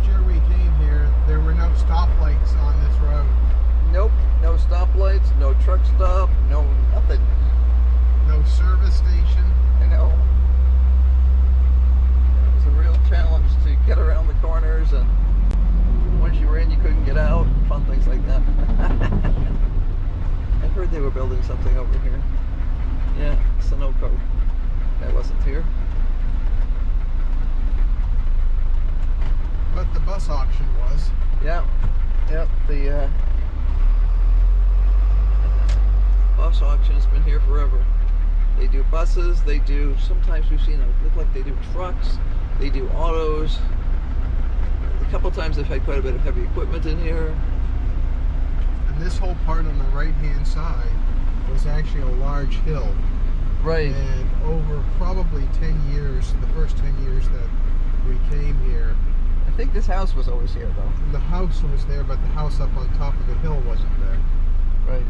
year we came here, there were no stoplights on this road. Nope, no stoplights, no truck stop, no nothing. No service station. I know. It was a real challenge to get around the corners, and once you were in, you couldn't get out. Fun things like that. I heard they were building something over here. Yeah, Sunoco. That wasn't here. But the bus auction was. Yeah, yep. The bus auction has been here forever. They do buses. They do. Sometimes we've seen it look like they do trucks. They do autos. A couple times they've had quite a bit of heavy equipment in here. And this whole part on the right-hand side was actually a large hill. Right. And over probably 10 years, the first 10 years that we came here, I think this house was always here, though. the house was there, but the house up on top of the hill wasn't there. Right.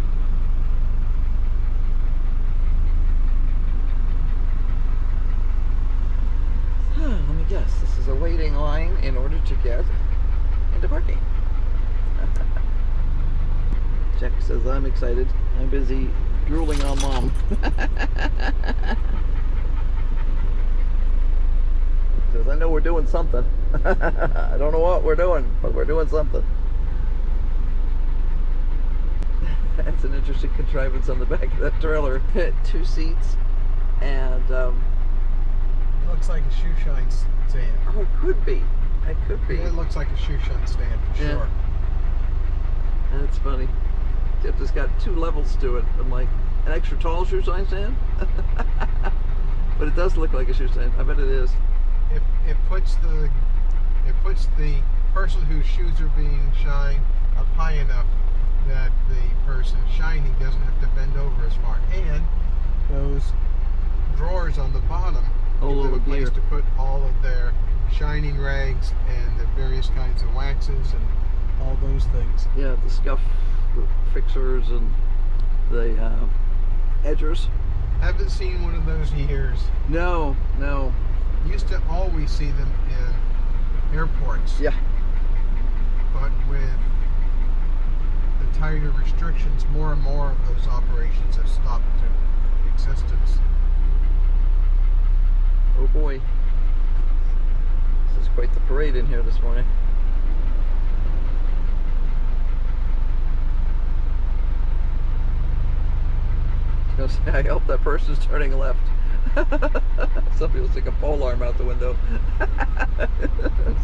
Let me guess. This is a waiting line in order to get into parking. Jack says, I'm excited. I'm busy drooling on Mom. Says, I know we're doing something. I don't know what we're doing, but we're doing something. That's an interesting contrivance on the back of that trailer. 2 seats, and It looks like a shoe shine stand. oh, it could be. It could be. It looks like a shoe shine stand for Yeah. sure. That's funny. Except it's got 2 levels to it. I'm like, an extra tall shoe shine stand? But it does look like a shoe stand. I bet it is. It puts the person whose shoes are being shined up high enough that the person shining doesn't have to bend over as far. And those drawers on the bottom Oh, give them a little place gear. to put all of their shining rags and the various kinds of waxes and all those things. Yeah, the scuff fixers and the edgers. Haven't seen one of those in years. No, no. Used to always see them in airports. Yeah. But with the tighter restrictions, more and more of those operations have stopped to existence. Oh boy. This is quite the parade in here this morning. I was gonna say, I hope that person's turning left. Some people stick a pole arm out the window.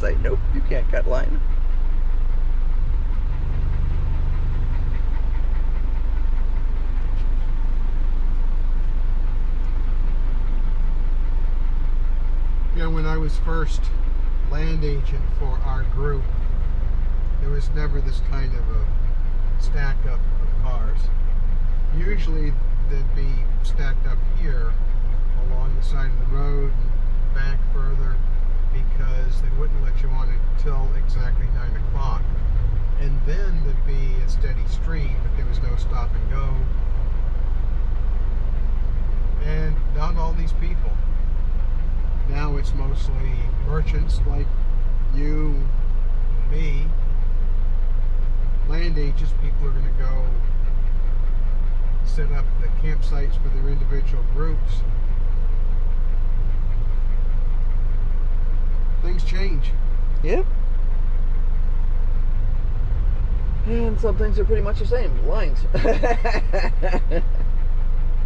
Say, nope, you can't cut line. You know, when I was first land agent for our group, there was never this kind of a stack up of cars. Usually they'd be stacked up here along the side of the road and back further because they wouldn't let you on until exactly 9 o'clock. And then there'd be a steady stream, but there was no stop and go. And not all these people. Now it's mostly merchants like you and me. Land agents, people are going to go set up the campsites for their individual groups. Things change. Yep. And some things are pretty much the same. Lines.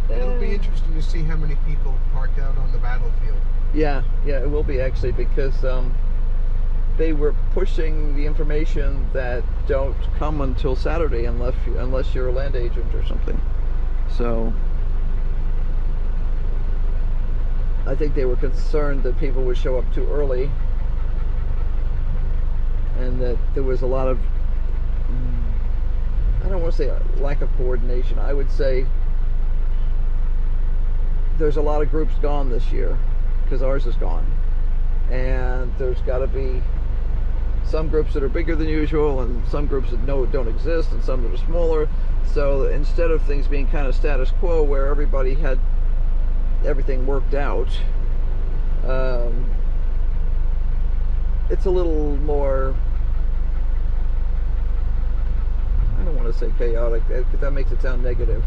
It'll be interesting to see how many people parked out on the battlefield. Yeah, it will be actually, because they were pushing the information that don't come until Saturday unless you're a land agent or something. So I think they were concerned that people would show up too early, and that there was a lot of, I don't want to say a lack of coordination. I would say there's a lot of groups gone this year, because ours is gone, and there's got to be some groups that are bigger than usual and some groups that don't exist and some that are smaller. So instead of things being kind of status quo where everybody had everything worked out, it's a little more, I don't want to say chaotic, because that makes it sound negative.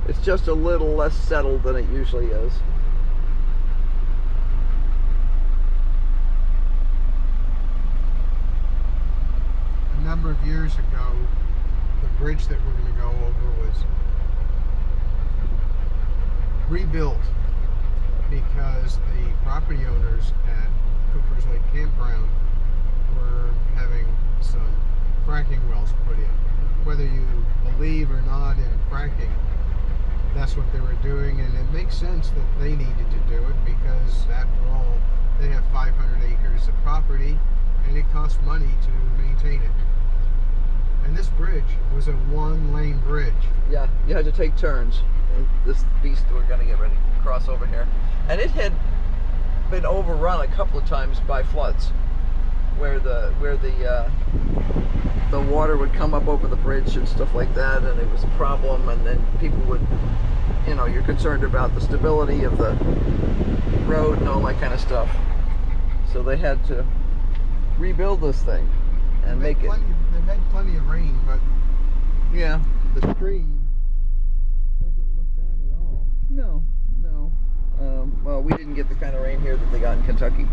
It's just a little less settled than it usually is. A number of years ago, the bridge that we're going to go over was rebuilt because the property owners at Cooper's Lake Campground were having some fracking wells put in. Whether you believe or not in fracking, that's what they were doing, and it makes sense that they needed to do it because, after all, they have 500 acres of property and it costs money to maintain it. And this bridge was a one-lane bridge. Yeah, you had to take turns. And this beast we're going to get ready to cross over here. And it had been overrun a couple of times by floods, where the water would come up over the bridge and stuff like that, and it was a problem. And then people would, you know, you're concerned about the stability of the road and all that kind of stuff. So they had to rebuild this thing and make it. They've had plenty of rain, but Yeah. the stream doesn't look bad at all. No, no. Well, we didn't get the kind of rain here that they got in Kentucky.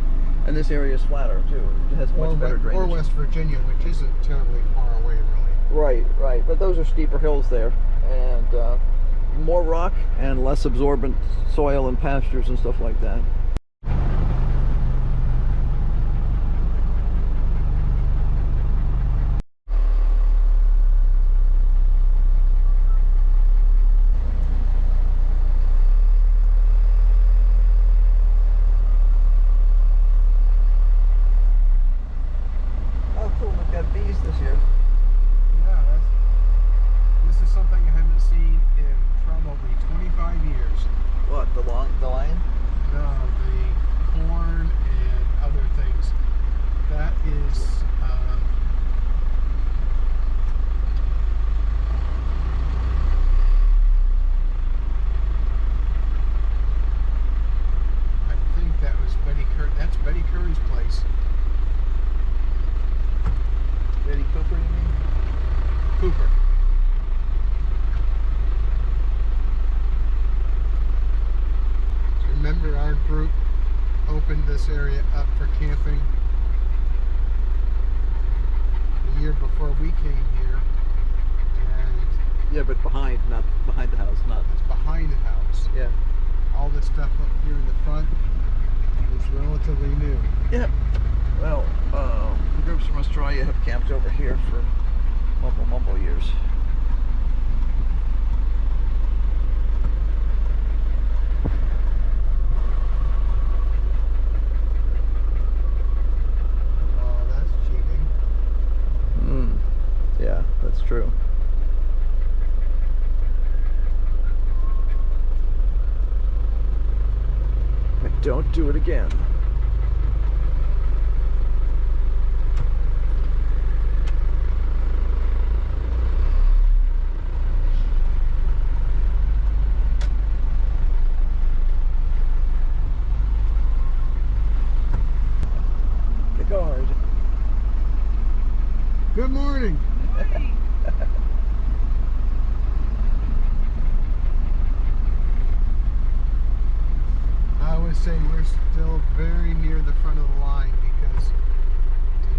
And this area is flatter, too. It has much better drainage. Or West Virginia, which isn't terribly far away, really. Right, right. But those are steeper hills there. And more rock and less absorbent soil and pastures and stuff like that. This area up for camping the year before we came here, and yeah, but behind, not behind the house, not. It's behind the house. Yeah. All this stuff up here in the front is relatively new. Yeah. Well, the groups from Australia have camped over here for mumble years. Yeah, that's true. But don't do it again. The guard. Good morning. I would say we're still very near the front of the line because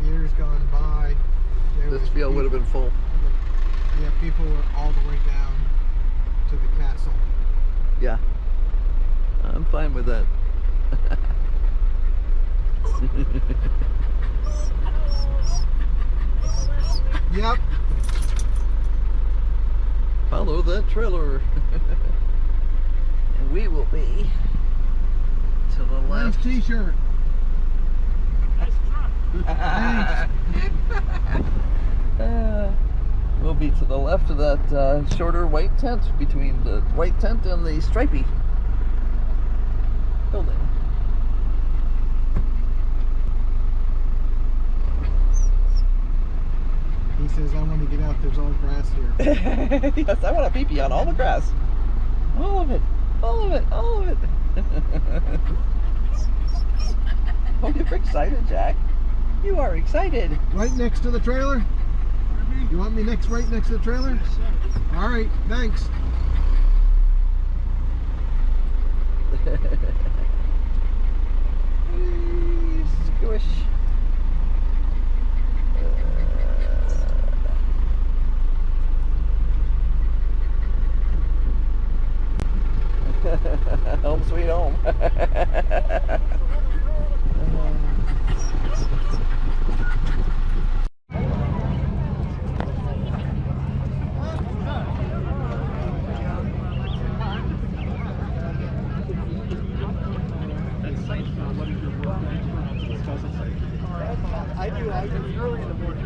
in years gone by, this field would have been full. Yeah, people were all the way down to the castle. Yeah, I'm fine with that. Yep. Follow that trailer. And we will be to the Nice left. t-shirt. Thanks. We'll be to the left of that shorter white tent, between the white tent and the stripy building. He says, I want to get out, there's all grass here. Yes, I want a pee-pee on all the grass. All of it. All of it. All of it. Oh, you're excited, Jack. You are excited. Right next to the trailer? You want me right next to the trailer? All right, thanks. Squish. Home sweet home. I do early in the morning.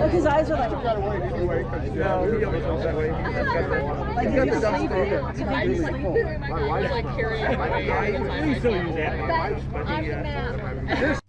Look, his eyes are like. You gotta wait anyway, because No, he always goes that way. Like He's got the dumpster. my wife's like carrying away. We still use that. My wife's, but